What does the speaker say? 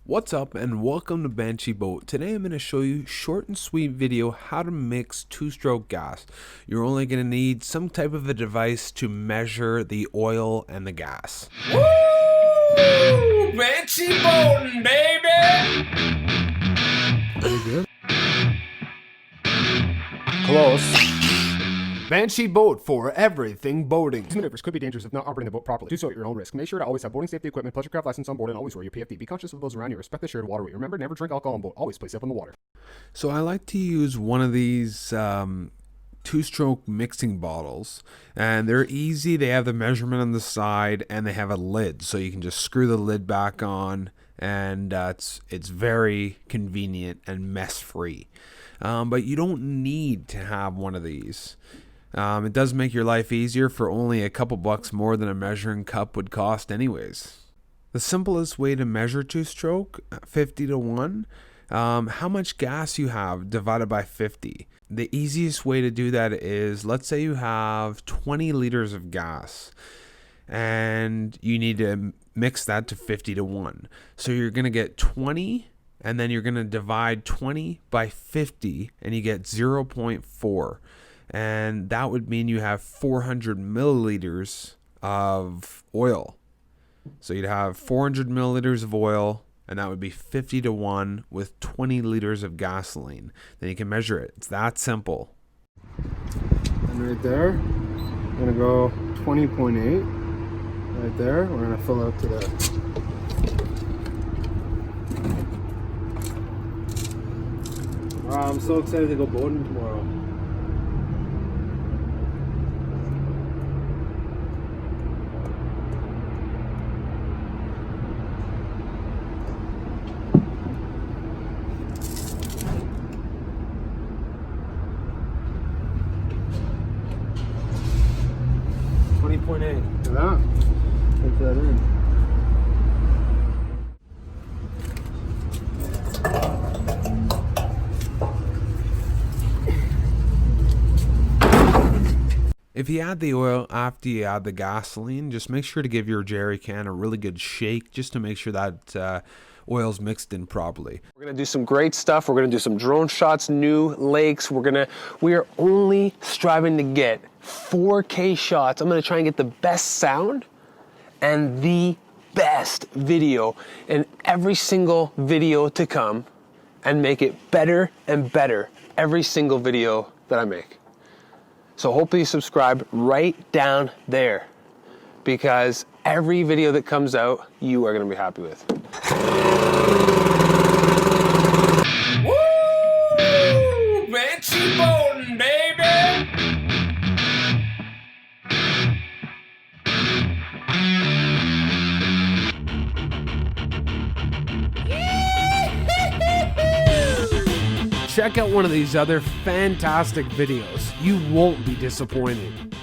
What's up and welcome to Bansheeboat. Today I'm going to show you short and sweet video how to mix two-stroke gas. You're only going to need some type of a device to measure the oil and the gas. Woo! Bansheeboating, baby! Very good. Close. Bansheeboat for everything boating. These maneuvers could be dangerous if not operating the boat properly. Do so at your own risk. Make sure to always have boating safety equipment, plus your craft license on board, and always wear your PFD. Be conscious of those around you. Respect the shared waterway. Remember, never drink alcohol on boat. Always play safe on the water. So I like to use one of these two-stroke mixing bottles, and they're easy. They have the measurement on the side and they have a lid, so you can just screw the lid back on, and it's very convenient and mess-free. But you don't need to have one of these. It does make your life easier for only a couple bucks more than a measuring cup would cost anyways. The simplest way to measure two-stroke, 50 to 1, how much gas you have divided by 50. The easiest way to do that is, let's say you have 20 liters of gas and you need to mix that to 50 to 1. So you're going to get 20 and then you're going to divide 20 by 50 and you get 0.4. And that would mean you have 400 milliliters of oil. So you'd have 400 milliliters of oil, and that would be 50 to 1 with 20 liters of gasoline. Then you can measure it. It's that simple. And right there, I'm going to go 20.8. Right there, we're going to fill up to that. Wow, I'm so excited to go boating tomorrow. Look at that. Put that in. If you add the oil after you add the gasoline, just make sure to give your jerry can a really good shake just to make sure that oil's mixed in properly. We're gonna do some great stuff. We're gonna do some drone shots, new lakes. We are only striving to get 4K shots. I'm gonna try and get the best sound and the best video in every single video to come and make it better and better every single video that I make. So hopefully you subscribe right down there, because every video that comes out, you are gonna be happy with. Woo! Bansheeboating, baby! Check out one of these other fantastic videos. You won't be disappointed.